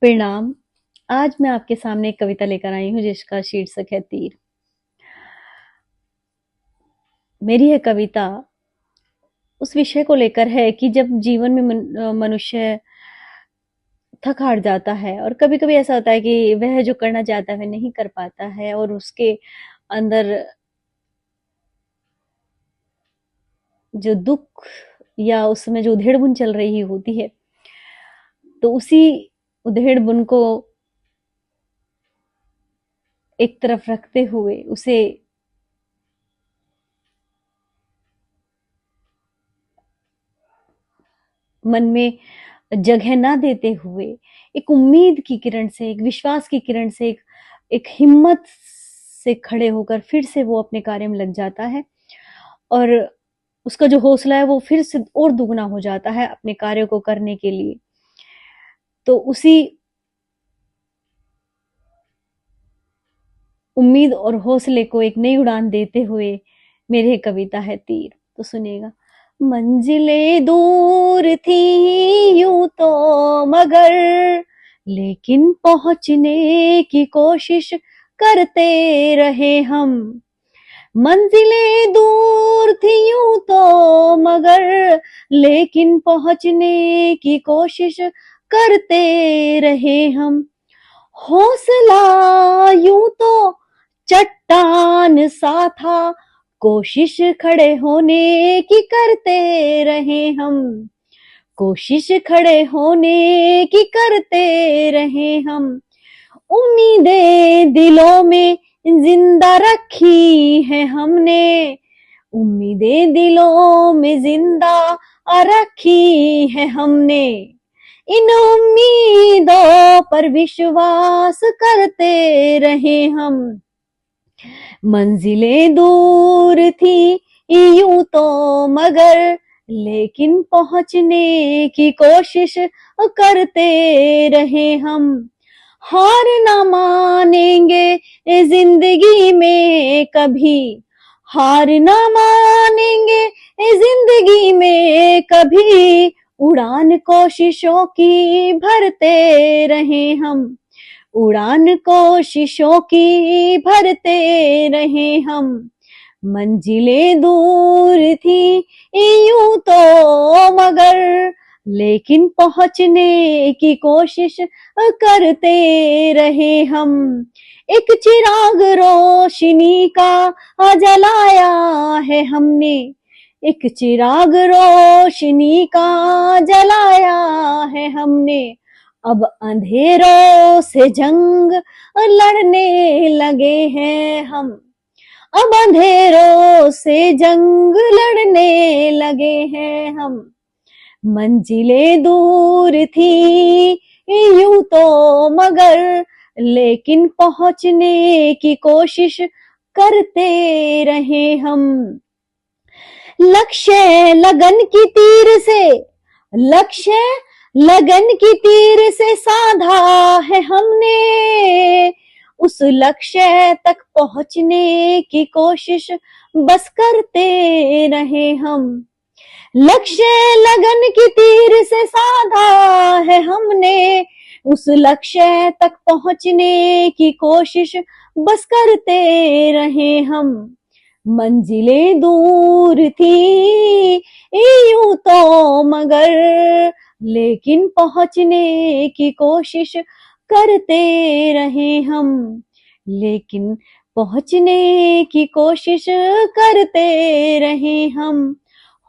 प्रणाम। आज मैं आपके सामने एक कविता लेकर आई हूँ जिसका शीर्षक है तीर। मेरी यह कविता उस विषय को लेकर है कि जब जीवन में मनुष्य थक हार जाता है और कभी-कभी ऐसा होता है कि वह जो करना चाहता है वह नहीं कर पाता है और उसके अंदर जो दुख या उस समय जो उधेड़-बुन चल रही होती है, तो उसी उधेड़-बुन को एक तरफ रखते हुए उसे मन में जगह ना देते हुए एक उम्मीद की किरण से, एक विश्वास की किरण से, एक हिम्मत से खड़े होकर फिर से वो अपने कार्य में लग जाता है और उसका जो हौसला है वो फिर से और दुगना हो जाता है अपने कार्य को करने के लिए। तो उसी उम्मीद और हौसले को एक नई उड़ान देते हुए मेरी कविता है तीर। तो सुनिएगा। मंजिलें दूर थी यूं तो मगर लेकिन पहुंचने की कोशिश करते रहे हम। मंजिलें दूर थी यूं तो मगर लेकिन पहुंचने की कोशिश करते रहे हम। हौसला यूं तो चट्टान सा था, कोशिश खड़े होने की करते रहे हम। कोशिश खड़े होने की करते रहे हम। उम्मीदें दिलों में जिंदा रखी है हमने। उम्मीदें दिलों में जिंदा रखी है हमने। इन उम्मीदों पर विश्वास करते रहे हम। मंजिलें दूर थी यूं तो मगर लेकिन पहुंचने की कोशिश करते रहे हम। हार ना मानेंगे जिंदगी में कभी। हार ना मानेंगे जिंदगी में कभी। उड़ान कोशिशों की भरते रहे हम। उड़ान कोशिशों की भरते रहे हम। मंजिलें दूर थी यूं तो मगर लेकिन पहुंचने की कोशिश करते रहे हम। एक चिराग रोशनी का जलाया है हमने। एक चिराग रोशनी का जलाया है हमने। अब अंधेरों से जंग लड़ने लगे हैं हम। अब अंधेरों से जंग लड़ने लगे हैं हम। मंजिलें दूर थी यूं तो मगर लेकिन पहुंचने की कोशिश करते रहे हम। लक्ष्य लगन की तीर से लक्ष्य लगन की तीर से साधा है हमने। उस लक्ष्य तक पहुंचने की कोशिश बस करते रहे हम। लक्ष्य लगन की तीर से साधा है हमने। उस लक्ष्य तक पहुंचने की कोशिश बस करते रहे हम। मंजिलें दूर थी यूं तो मगर लेकिन पहुंचने की कोशिश करते रहे हम। लेकिन पहुंचने की कोशिश करते रहे हम।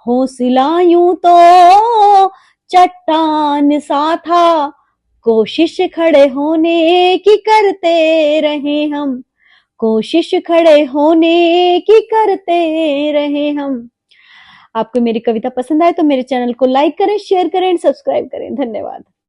हौसला यूं तो चट्टान सा था, कोशिश खड़े होने की करते रहे हम। कोशिश खड़े होने की करते रहे हम। आपको मेरी कविता पसंद आए तो मेरे चैनल को लाइक करें, शेयर करें, सब्सक्राइब करें। धन्यवाद।